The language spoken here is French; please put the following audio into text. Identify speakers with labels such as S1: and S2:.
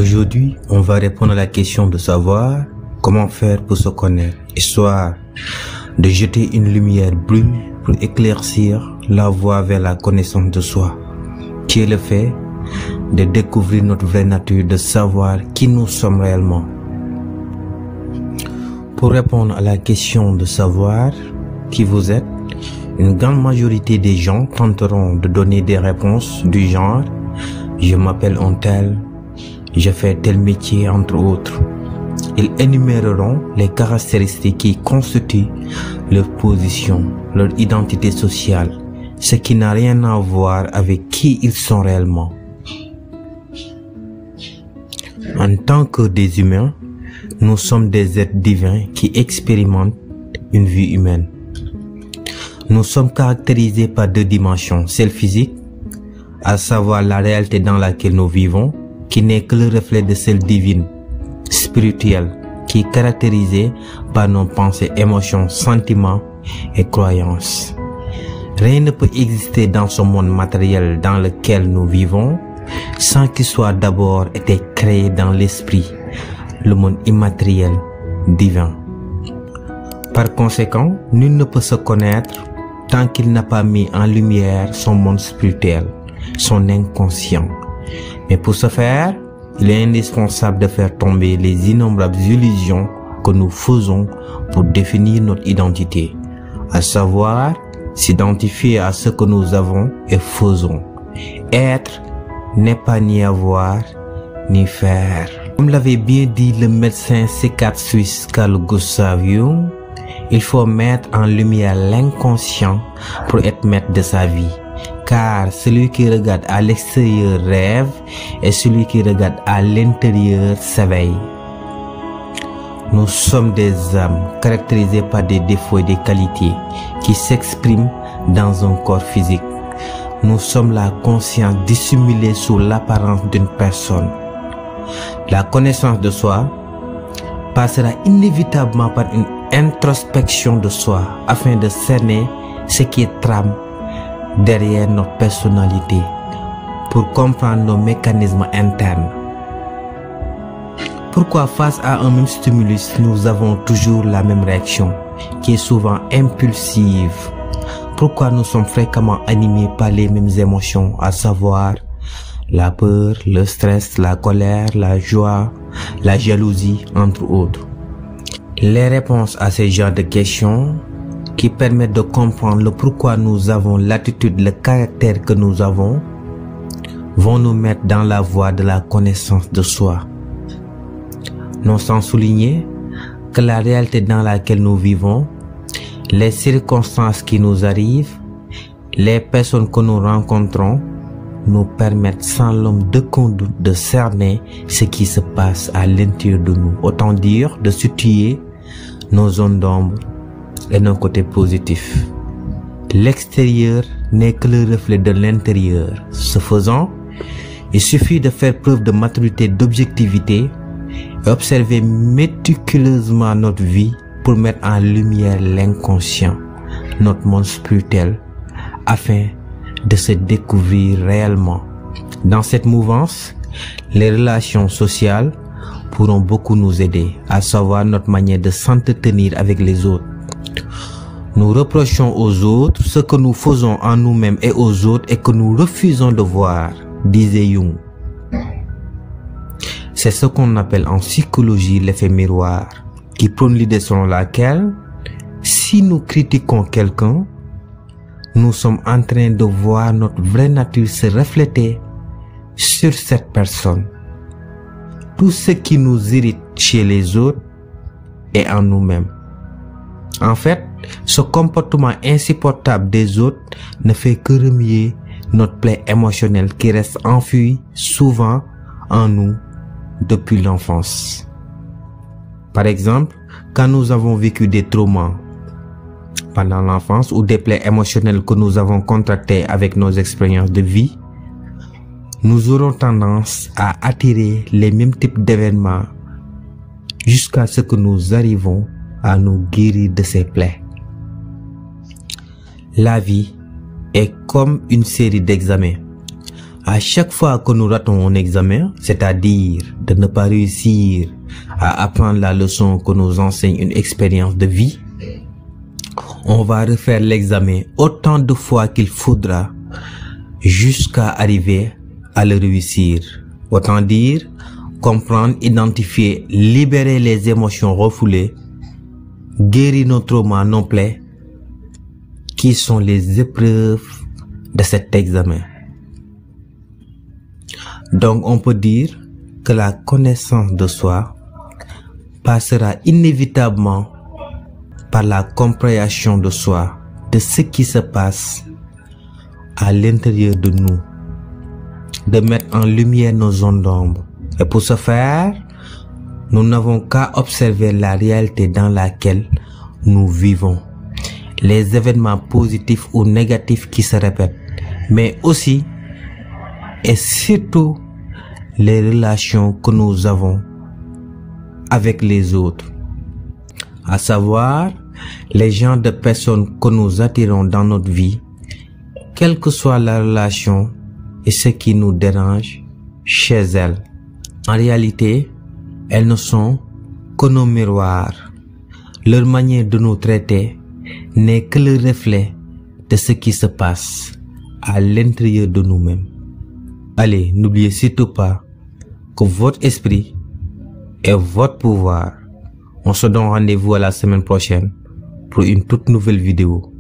S1: Aujourd'hui, on va répondre à la question de savoir comment faire pour se connaître, histoire de jeter une lumière brûle pour éclaircir la voie vers la connaissance de soi, qui est le fait de découvrir notre vraie nature, de savoir qui nous sommes réellement. Pour répondre à la question de savoir qui vous êtes, une grande majorité des gens tenteront de donner des réponses du genre « je m'appelle un tel », « je fais tel métier » entre autres. Ils énuméreront les caractéristiques qui constituent leur position, leur identité sociale, ce qui n'a rien à voir avec qui ils sont réellement. En tant que des humains, nous sommes des êtres divins qui expérimentent une vie humaine. Nous sommes caractérisés par deux dimensions, celle physique, à savoir la réalité dans laquelle nous vivons, qui n'est que le reflet de celle divine, spirituelle, qui est caractérisée par nos pensées, émotions, sentiments et croyances. Rien ne peut exister dans ce monde matériel dans lequel nous vivons sans qu'il soit d'abord été créé dans l'esprit, le monde immatériel, divin. Par conséquent, nul ne peut se connaître tant qu'il n'a pas mis en lumière son monde spirituel, son inconscient. Mais pour ce faire, il est indispensable de faire tomber les innombrables illusions que nous faisons pour définir notre identité, à savoir s'identifier à ce que nous avons et faisons. Être n'est pas ni avoir, ni faire. Comme l'avait bien dit le médecin psychiatre suisse Carl Gustav Jung, il faut mettre en lumière l'inconscient pour être maître de sa vie. Car celui qui regarde à l'extérieur rêve et celui qui regarde à l'intérieur s'éveille. Nous sommes des âmes caractérisées par des défauts et des qualités qui s'expriment dans un corps physique. Nous sommes la conscience dissimulée sous l'apparence d'une personne. La connaissance de soi passera inévitablement par une introspection de soi afin de cerner ce qui trame derrière notre personnalité pour comprendre nos mécanismes internes. Pourquoi face à un même stimulus, nous avons toujours la même réaction qui est souvent impulsive? Pourquoi nous sommes fréquemment animés par les mêmes émotions, à savoir la peur, le stress, la colère, la joie, la jalousie, entre autres? Les réponses à ces genres de questions qui permettent de comprendre le pourquoi nous avons l'attitude, le caractère que nous avons, vont nous mettre dans la voie de la connaissance de soi. Non sans souligner que la réalité dans laquelle nous vivons, les circonstances qui nous arrivent, les personnes que nous rencontrons, nous permettent sans l'homme de conduite de cerner ce qui se passe à l'intérieur de nous. Autant dire de situer nos zones d'ombre et nos côtés positifs. L'extérieur n'est que le reflet de l'intérieur. Ce faisant, il suffit de faire preuve de maturité, d'objectivité et observer méticuleusement notre vie pour mettre en lumière l'inconscient, notre monde spirituel, afin de se découvrir réellement. Dans cette mouvance, les relations sociales pourront beaucoup nous aider, à savoir notre manière de s'entretenir avec les autres. Nous reprochons aux autres ce que nous faisons en nous-mêmes et aux autres et que nous refusons de voir, disait Jung. C'est ce qu'on appelle en psychologie l'effet miroir, qui prône l'idée selon laquelle, si nous critiquons quelqu'un, nous sommes en train de voir notre vraie nature se refléter sur cette personne. Tout ce qui nous irrite chez les autres est en nous-mêmes. En fait, ce comportement insupportable des autres ne fait que remuer notre plaie émotionnelle qui reste enfouie souvent en nous depuis l'enfance. Par exemple, quand nous avons vécu des traumas pendant l'enfance ou des plaies émotionnelles que nous avons contractées avec nos expériences de vie, nous aurons tendance à attirer les mêmes types d'événements jusqu'à ce que nous arrivons à nous guérir de ces plaies. La vie est comme une série d'examens. À chaque fois que nous ratons un examen, c'est-à-dire de ne pas réussir à apprendre la leçon que nous enseigne une expérience de vie, on va refaire l'examen autant de fois qu'il faudra jusqu'à arriver à le réussir. Autant dire, comprendre, identifier, libérer les émotions refoulées, guérir nos traumas, nos plaies, qui sont les épreuves de cet examen. Donc on peut dire que la connaissance de soi passera inévitablement par la compréhension de soi, de ce qui se passe à l'intérieur de nous, de mettre en lumière nos zones d'ombre. Et pour ce faire, nous n'avons qu'à observer la réalité dans laquelle nous vivons, les événements positifs ou négatifs qui se répètent, mais aussi et surtout les relations que nous avons avec les autres, à savoir les genres de personnes que nous attirons dans notre vie, quelle que soit la relation et ce qui nous dérange chez elles. En réalité, elles ne sont que nos miroirs. Leur manière de nous traiter n'est que le reflet de ce qui se passe à l'intérieur de nous-mêmes. Allez, n'oubliez surtout pas que votre esprit est votre pouvoir. On se donne rendez-vous à la semaine prochaine pour une toute nouvelle vidéo.